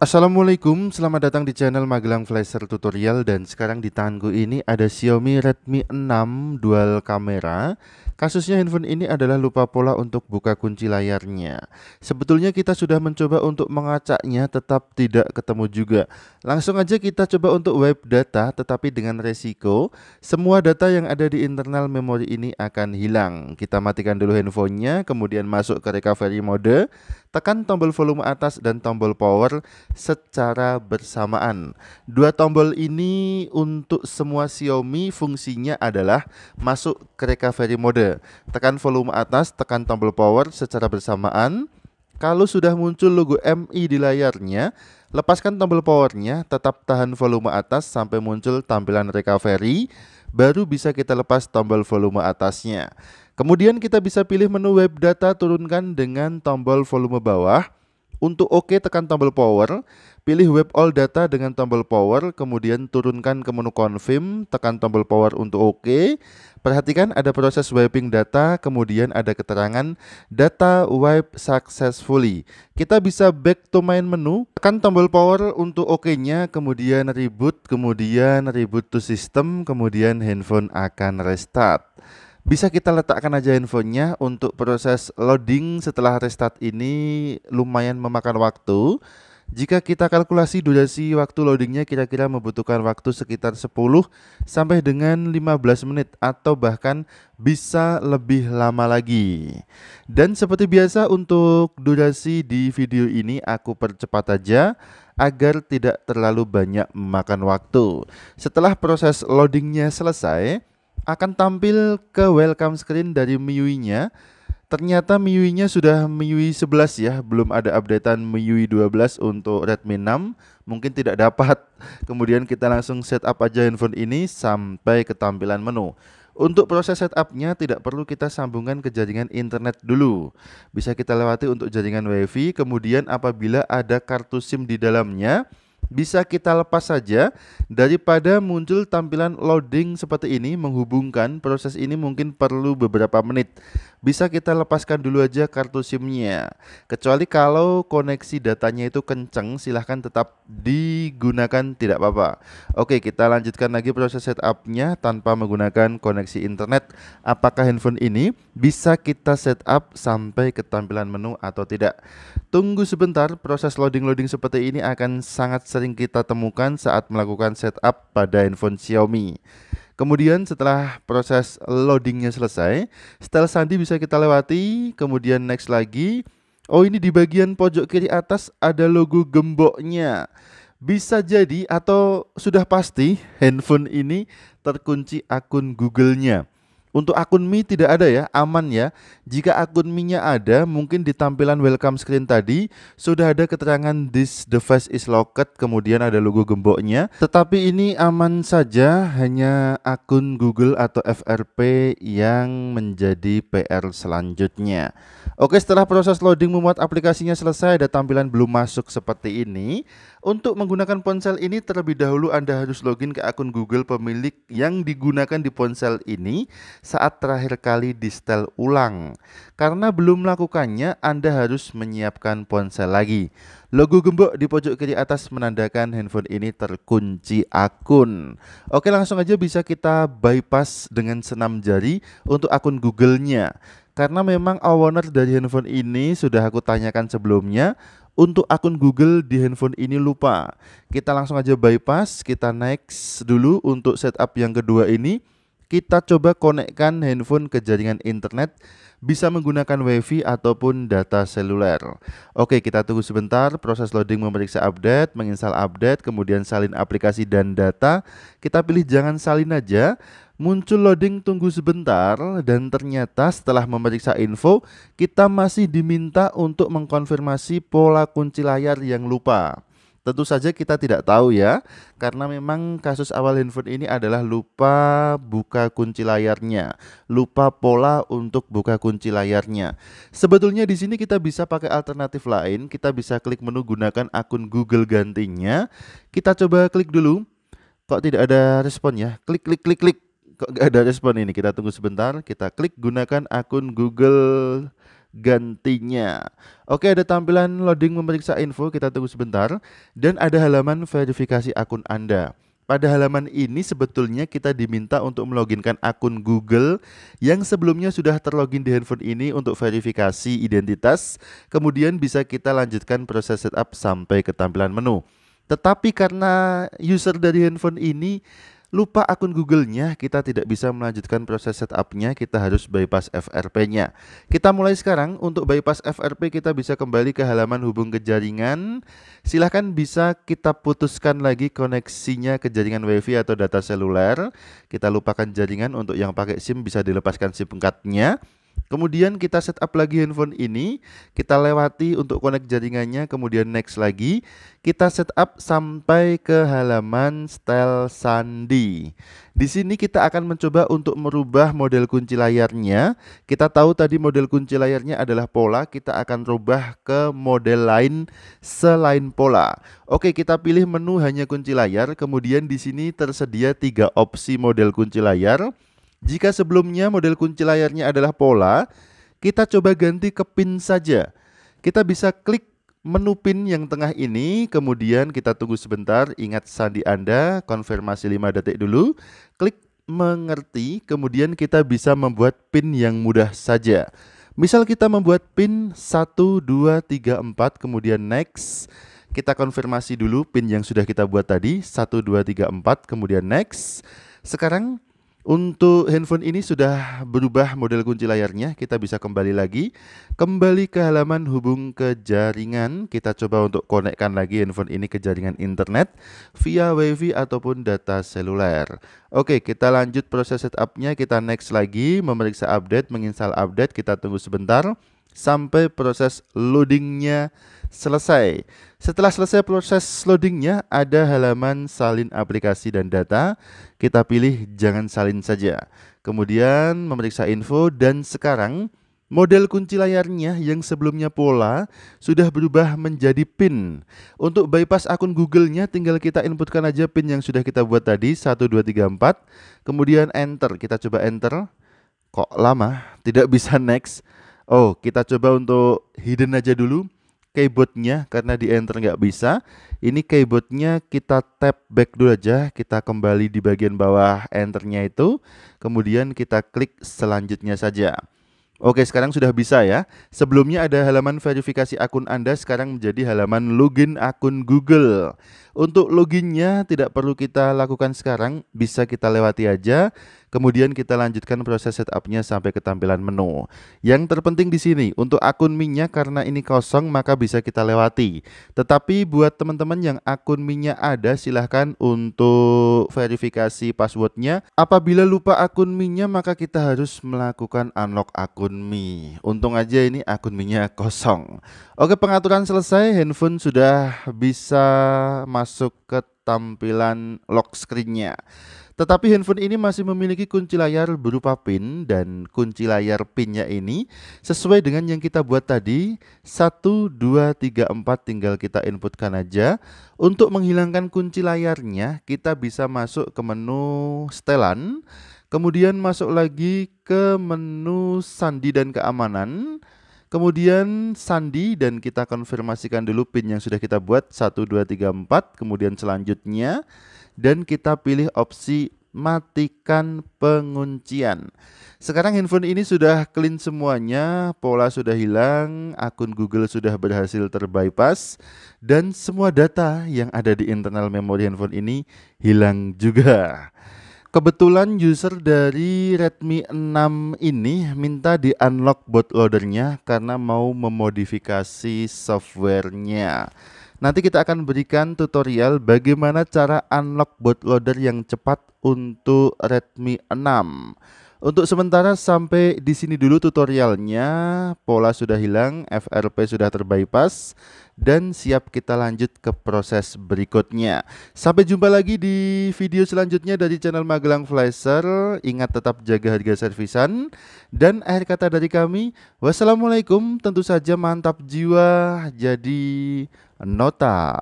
Assalamualaikum, selamat datang di channel Magelang Flasher Tutorial. Dan sekarang di tanganku ini ada Xiaomi Redmi 6 dual kamera. Kasusnya handphone ini adalah lupa pola untuk buka kunci layarnya. Sebetulnya kita sudah mencoba untuk mengacaknya, tetap tidak ketemu juga. Langsung aja kita coba untuk wipe data, tetapi dengan resiko semua data yang ada di internal memori ini akan hilang. Kita matikan dulu handphonenya, kemudian masuk ke recovery mode. Tekan tombol volume atas dan tombol power secara bersamaan. Dua tombol ini untuk semua Xiaomi fungsinya adalah masuk ke recovery mode. Tekan volume atas, tekan tombol power secara bersamaan. Kalau sudah muncul logo MI di layarnya, lepaskan tombol powernya, tetap tahan volume atas sampai muncul tampilan recovery, baru bisa kita lepas tombol volume atasnya. Kemudian kita bisa pilih menu web data, turunkan dengan tombol volume bawah. Untuk OK tekan tombol power, pilih web all data dengan tombol power, kemudian turunkan ke menu confirm, tekan tombol power untuk OK. Perhatikan ada proses wiping data, kemudian ada keterangan data wipe successfully. Kita bisa back to main menu, tekan tombol power untuk OK-nya, kemudian reboot to system, kemudian handphone akan restart. Bisa kita letakkan aja handphonenya untuk proses loading setelah restart ini lumayan memakan waktu. Jika kita kalkulasi durasi waktu loadingnya kira-kira membutuhkan waktu sekitar 10 sampai dengan 15 menit atau bahkan bisa lebih lama lagi. Dan seperti biasa untuk durasi di video ini aku percepat aja agar tidak terlalu banyak memakan waktu. Setelah proses loadingnya selesai, akan tampil ke welcome screen dari MIUI-nya. Ternyata MIUI-nya sudah MIUI 11 ya, belum ada updatean MIUI 12 untuk Redmi 6. Mungkin tidak dapat. Kemudian kita langsung setup aja handphone ini sampai ke tampilan menu. Untuk proses setupnya tidak perlu kita sambungkan ke jaringan internet dulu. Bisa kita lewati untuk jaringan WiFi. Kemudian apabila ada kartu SIM di dalamnya, bisa kita lepas saja daripada muncul tampilan loading seperti ini menghubungkan. Proses ini mungkin perlu beberapa menit. Bisa kita lepaskan dulu aja kartu SIM-nya. Kecuali kalau koneksi datanya itu kenceng, silahkan tetap digunakan, tidak apa-apa. Oke, kita lanjutkan lagi proses setup-nya tanpa menggunakan koneksi internet. Apakah handphone ini bisa kita setup sampai ke tampilan menu atau tidak? Tunggu sebentar, proses loading-loading seperti ini akan sangat sering kita temukan saat melakukan setup pada handphone Xiaomi. Kemudian setelah proses loadingnya selesai, style sandi bisa kita lewati, kemudian next lagi. Oh, ini di bagian pojok kiri atas ada logo gemboknya. Bisa jadi atau sudah pasti handphone ini terkunci akun Google-nya. Untuk akun Mi tidak ada ya, aman ya. Jika akun Mi-nya ada, mungkin di tampilan welcome screen tadi sudah ada keterangan this device is locked, kemudian ada logo gemboknya. Tetapi ini aman saja, hanya akun Google atau FRP yang menjadi PR selanjutnya. Oke, setelah proses loading memuat aplikasinya selesai, ada tampilan belum masuk seperti ini. Untuk menggunakan ponsel ini terlebih dahulu Anda harus login ke akun Google pemilik yang digunakan di ponsel ini saat terakhir kali di setel ulang. Karena belum melakukannya, Anda harus menyiapkan ponsel lagi. Logo gembok di pojok kiri atas menandakan handphone ini terkunci akun. Oke, langsung aja bisa kita bypass dengan senam jari untuk akun Google-nya. Karena memang owner dari handphone ini sudah aku tanyakan sebelumnya, untuk akun Google di handphone ini lupa. Kita langsung aja bypass, kita next dulu untuk setup yang kedua ini. Kita coba konekkan handphone ke jaringan internet, bisa menggunakan WiFi ataupun data seluler. Oke, kita tunggu sebentar, proses loading memeriksa update, menginstal update, kemudian salin aplikasi dan data. Kita pilih jangan salin aja. Muncul loading, tunggu sebentar, dan ternyata setelah memeriksa info, kita masih diminta untuk mengkonfirmasi pola kunci layar yang lupa. Tentu saja kita tidak tahu ya, karena memang kasus awal handphone ini adalah lupa buka kunci layarnya, lupa pola untuk buka kunci layarnya. Sebetulnya di sini kita bisa pakai alternatif lain, kita bisa klik menu gunakan akun Google gantinya. Kita coba klik dulu. Kok tidak ada respon ya? Klik klik klik klik. Kok nggak ada respon ini? Kita tunggu sebentar. Kita klik gunakan akun Google gantinya. Oke, ada tampilan loading memeriksa info, kita tunggu sebentar. Dan ada halaman verifikasi akun Anda. Pada halaman ini sebetulnya kita diminta untuk meloginkan akun Google yang sebelumnya sudah terlogin di handphone ini untuk verifikasi identitas. Kemudian bisa kita lanjutkan proses setup sampai ke tampilan menu. Tetapi karena user dari handphone ini lupa akun Google-nya, kita tidak bisa melanjutkan proses setupnya, kita harus bypass FRP-nya. Kita mulai sekarang. Untuk bypass FRP kita bisa kembali ke halaman hubung ke jaringan. Silahkan bisa kita putuskan lagi koneksinya ke jaringan WiFi atau data seluler. Kita lupakan jaringan, untuk yang pakai SIM bisa dilepaskan SIM card-nya. Kemudian kita setup lagi handphone ini, kita lewati untuk connect jaringannya, kemudian next lagi. Kita setup sampai ke halaman style sandi. Di sini kita akan mencoba untuk merubah model kunci layarnya. Kita tahu tadi model kunci layarnya adalah pola, kita akan rubah ke model lain selain pola. Oke, kita pilih menu hanya kunci layar, kemudian di sini tersedia 3 opsi model kunci layar. Jika sebelumnya model kunci layarnya adalah pola, kita coba ganti ke pin saja. Kita bisa klik menu pin yang tengah ini, kemudian kita tunggu sebentar, ingat sandi Anda, konfirmasi 5 detik dulu, klik mengerti, kemudian kita bisa membuat pin yang mudah saja. Misal kita membuat pin 1, 2, 3, 4, kemudian next. Kita konfirmasi dulu pin yang sudah kita buat tadi, 1, 2, 3, 4, kemudian next. Sekarang untuk handphone ini sudah berubah model kunci layarnya. Kita bisa kembali lagi, kembali ke halaman hubung ke jaringan. Kita coba untuk konekkan lagi handphone ini ke jaringan internet via WiFi ataupun data seluler. Oke, kita lanjut proses setupnya. Kita next lagi, memeriksa update, menginstal update. Kita tunggu sebentar sampai proses loadingnya selesai. Setelah selesai proses loadingnya, ada halaman salin aplikasi dan data. Kita pilih jangan salin saja. Kemudian memeriksa info, dan sekarang model kunci layarnya yang sebelumnya pola sudah berubah menjadi pin. Untuk bypass akun Google-nya tinggal kita inputkan aja pin yang sudah kita buat tadi, 1, 2, 3, 4. Kemudian enter, kita coba enter. Kok lama? Tidak bisa next. Oh, kita coba untuk hidden aja dulu keyboardnya, karena di enter nggak bisa. Ini keyboardnya kita tap back dulu aja, kita kembali di bagian bawah enternya itu, kemudian kita klik selanjutnya saja. Oke, sekarang sudah bisa ya. Sebelumnya ada halaman verifikasi akun Anda, sekarang menjadi halaman login akun Google. Untuk loginnya tidak perlu kita lakukan sekarang, bisa kita lewati aja. Kemudian kita lanjutkan proses setupnya sampai ke tampilan menu. Yang terpenting di sini untuk akun Mi-nya, karena ini kosong maka bisa kita lewati. Tetapi buat teman-teman yang akun Mi-nya ada, silahkan untuk verifikasi passwordnya. Apabila lupa akun Mi-nya maka kita harus melakukan unlock akun Mi. Untung aja ini akun Mi-nya kosong. Oke, pengaturan selesai, handphone sudah bisa masuk ke tampilan lock screen-nya. Tetapi handphone ini masih memiliki kunci layar berupa pin, dan kunci layar pinnya ini sesuai dengan yang kita buat tadi, 1, 2, 3, 4, tinggal kita inputkan aja. Untuk menghilangkan kunci layarnya kita bisa masuk ke menu setelan, kemudian masuk lagi ke menu sandi dan keamanan. Kemudian sandi, dan kita konfirmasikan dulu pin yang sudah kita buat, 1, 2, 3, 4, kemudian selanjutnya, dan kita pilih opsi matikan penguncian. Sekarang handphone ini sudah clean semuanya, pola sudah hilang, akun Google sudah berhasil terbypass, dan semua data yang ada di internal memori handphone ini hilang juga. Kebetulan user dari Redmi 6 ini minta di unlock bootloadernya karena mau memodifikasi softwarenya. Nanti kita akan berikan tutorial bagaimana cara unlock bootloader yang cepat untuk Redmi 6. Untuk sementara sampai di sini dulu tutorialnya. Pola sudah hilang, FRP sudah terbypass, dan siap kita lanjut ke proses berikutnya. Sampai jumpa lagi di video selanjutnya dari channel Magelang Flasher. Ingat tetap jaga harga servisan. Dan akhir kata dari kami, wassalamualaikum. Tentu saja mantap jiwa jadi nota.